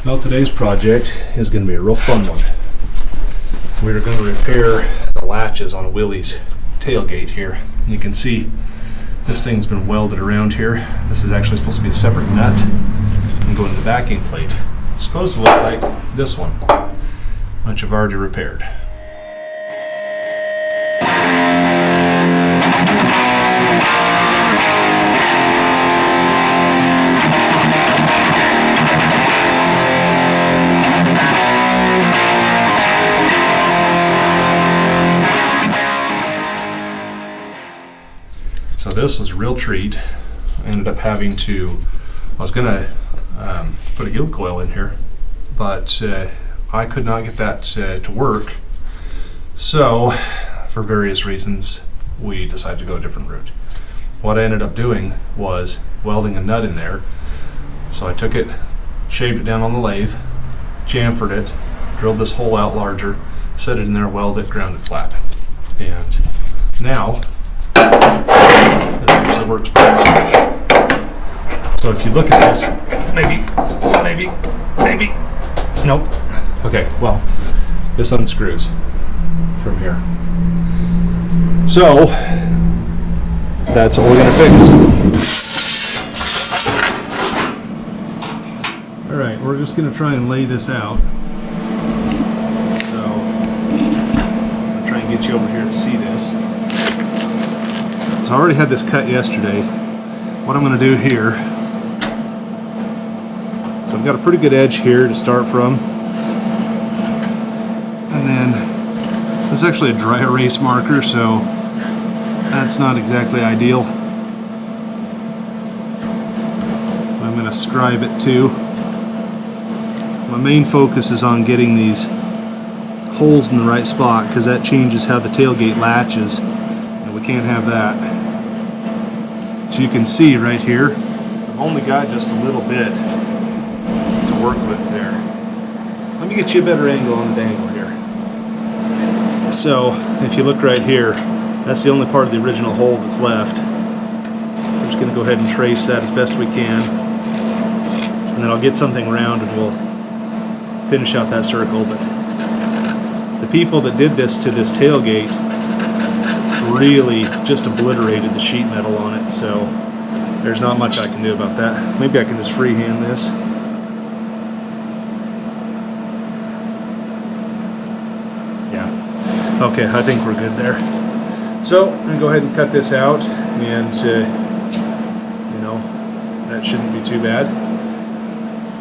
Well, today's project is going to be a real fun one. We're going to repair the latches on a Willys tailgate here. You can see this thing's been welded around here. This is actually supposed to be a separate nut and go into the backing plate. It's supposed to look like this one, which I've already repaired. So this was a real treat. I ended up having to, I was going to put a yield coil in here, but I could not get that to work. So for various reasons, we decided to go a different route. What I ended up doing was welding a nut in there. So I took it, shaved it down on the lathe, chamfered it, drilled this hole out larger, set it in there, welded it, ground it flat. And now, this actually works better. So if you look at this, maybe, nope. Okay, well, this unscrews from here. So, that's what we're gonna fix. All right, we're just gonna try and lay this out. So, I'll try and get you over here to see this. So I already had this cut yesterday. What I'm going to do here, so I've got a pretty good edge here to start from. And then, this is actually a dry erase marker, so that's not exactly ideal. I'm going to scribe it too. My main focus is on getting these holes in the right spot, because that changes how the tailgate latches. We can't have that. So you can see right here, I've only got just a little bit to work with there. Let me get you a better angle on the dangle here. So if you look right here, that's the only part of the original hole that's left. We're just going to go ahead and trace that as best we can. And then I'll get something round and we'll finish out that circle. But the people that did this to this tailgate really just obliterated the sheet metal on it, so there's not much I can do about that. Maybe I can just freehand this. Yeah. Okay, I think we're good there. So I'm gonna go ahead and cut this out, and you know, that shouldn't be too bad.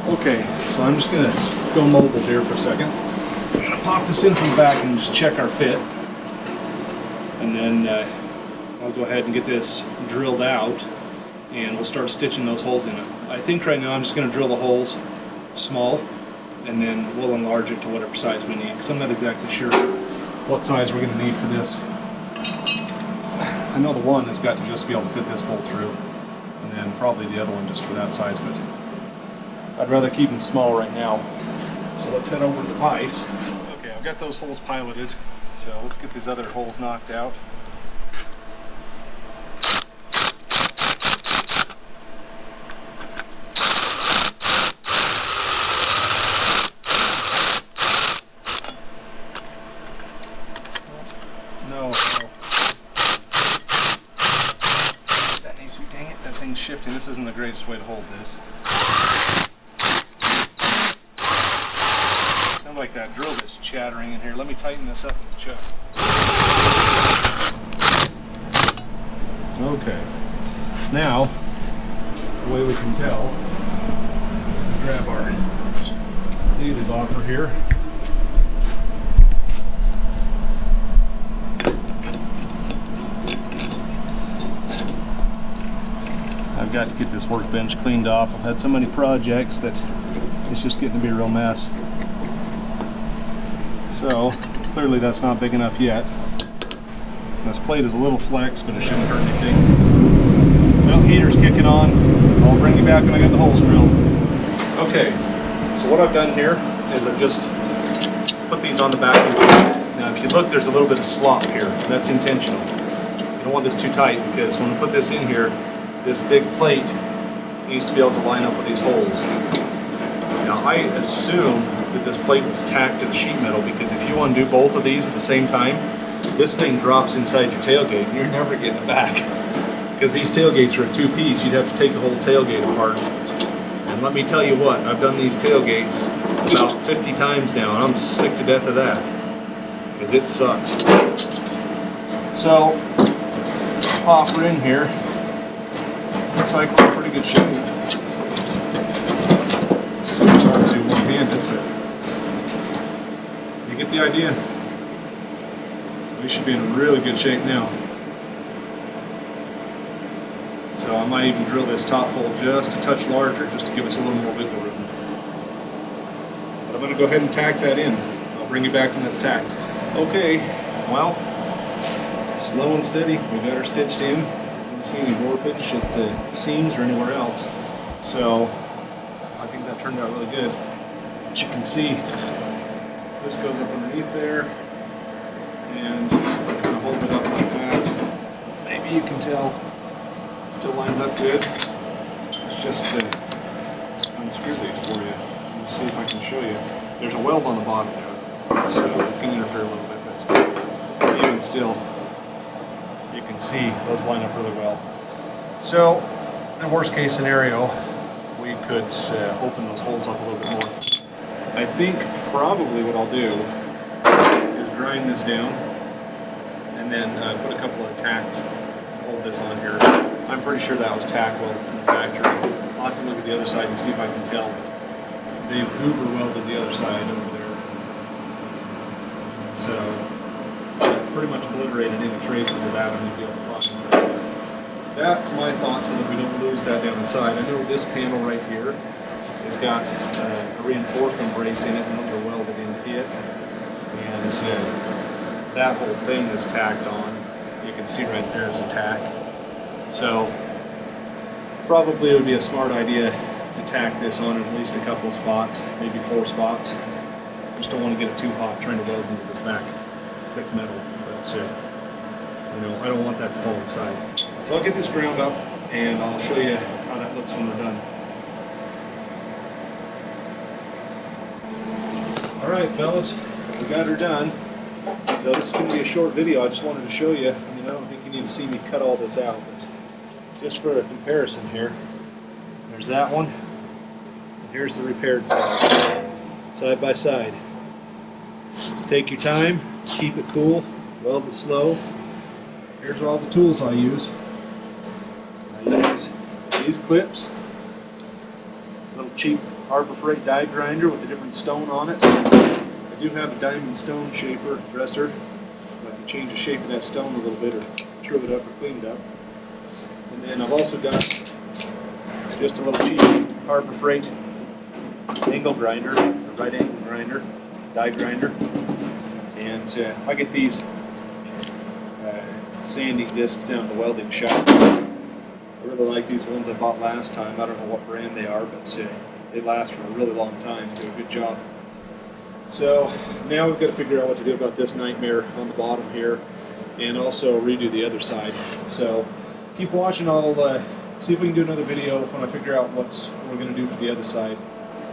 Okay, so I'm just gonna go mobile here for a second. I'm gonna pop this in from the back and just check our fit. And then I'll go ahead and get this drilled out and we'll start stitching those holes in it. I think right now I'm just going to drill the holes small and then we'll enlarge it to whatever size we need, because I'm not exactly sure what size we're going to need for this. I know the one has got to just be able to fit this bolt through, and then probably the other one just for that size, but I'd rather keep them small right now. So let's head over to the vise. Okay, I've got those holes piloted. So let's get these other holes knocked out. No. That needs to be, dang it, that thing's shifting. This isn't the greatest way to hold this. Like that drill that's chattering in here. Let me tighten this up with the chuck. Okay. Now, the way we can tell, let's grab our daily bopper here. I've got to get this workbench cleaned off. I've had so many projects that it's just getting to be a real mess. So, clearly that's not big enough yet. This plate is a little flex, but it shouldn't hurt anything. Well, heater's kicking on. I'll bring you back when I got the holes drilled. Okay, so what I've done here is I've just put these on the backing plate. Now if you look, there's a little bit of slop here. That's intentional. You don't want this too tight, because when we put this in here, this big plate needs to be able to line up with these holes. Now I assume that this plate was tacked to the sheet metal, because if you undo both of these at the same time, this thing drops inside your tailgate and you're never getting it back. Because these tailgates are a two-piece, you'd have to take the whole tailgate apart. And let me tell you what, I've done these tailgates about 50 times now, and I'm sick to death of that, because it sucks. So, pop her in here. Looks like we're in pretty good shape. It's hard to do one-handed, but you get the idea. We should be in really good shape now. So I might even drill this top hole just a touch larger, just to give us a little more wiggle room. But I'm going to go ahead and tack that in. I'll bring you back when that's tacked. Okay, well, slow and steady. We got her stitched in. I don't see any warpage at the seams or anywhere else. So I think that turned out really good. But you can see this goes up underneath there, and I'm going to hold it up like that. Maybe you can tell. Still lines up good. Let's just unscrew these for you. Let's see if I can show you. There's a weld on the bottom there, so it's going to interfere a little bit, but even still, you can see those line up really well. So, in worst case scenario, we could open those holes up a little bit more. I think probably what I'll do is grind this down and then put a couple of tacks, hold this on here. I'm pretty sure that was tack welded from the factory. I'll have to look at the other side and see if I can tell. They've uber welded the other side over there. So, pretty much obliterated any traces of that I'm going to be able to find. That's my thought, so that we don't lose that down the side. I know this panel right here has got a reinforcement brace in it, and those are welded into it. And that whole thing is tacked on. You can see right there is a tack. So, probably it would be a smart idea to tack this on at least a couple of spots, maybe 4 spots. I just don't want to get it too hot trying to weld into this back thick metal. But you know, I don't want that to fall inside. So I'll get this ground up and I'll show you how that looks when we're done. Alright fellas, we got her done. So this is going to be a short video. I just wanted to show you. I mean, I don't think you need to see me cut all this out, but just for a comparison here, there's that one, and here's the repaired side, side by side. Take your time, keep it cool, weld it slow. Here's all the tools I use. I use these clips, a little cheap Harbor Freight die grinder with a different stone on it. I do have a diamond stone shaper dresser. I can change the shape of that stone a little bit, or trim it up or clean it up. And then I've also got just a little cheap Harbor Freight angle grinder, a right angle grinder, die grinder. And I get these sanding discs down at the welding shop. I really like these ones I bought last time. I don't know what brand they are, but they last for a really long time, do a good job. So now we've got to figure out what to do about this nightmare on the bottom here, and also redo the other side. So keep watching. I'll see if we can do another video when I figure out what we're going to do for the other side.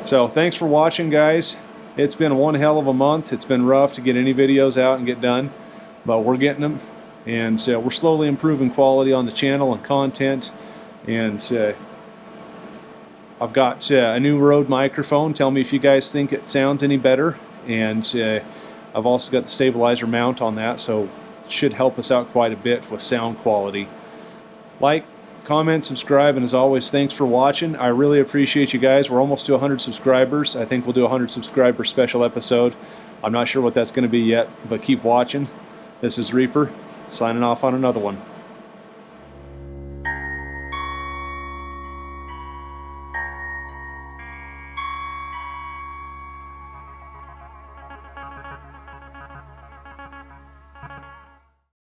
So thanks for watching, guys. It's been one hell of a month. It's been rough to get any videos out and get done, but we're getting them, and we're slowly improving quality on the channel and content. And I've got a new Rode microphone. Tell me if you guys think it sounds any better. And I've also got the stabilizer mount on that, so it should help us out quite a bit with sound quality. Like, comment, subscribe, and as always, thanks for watching. I really appreciate you guys. We're almost to 100 subscribers. I think we'll do a 100 subscriber special episode. I'm not sure what that's going to be yet, but keep watching. This is Reaper, signing off on another one.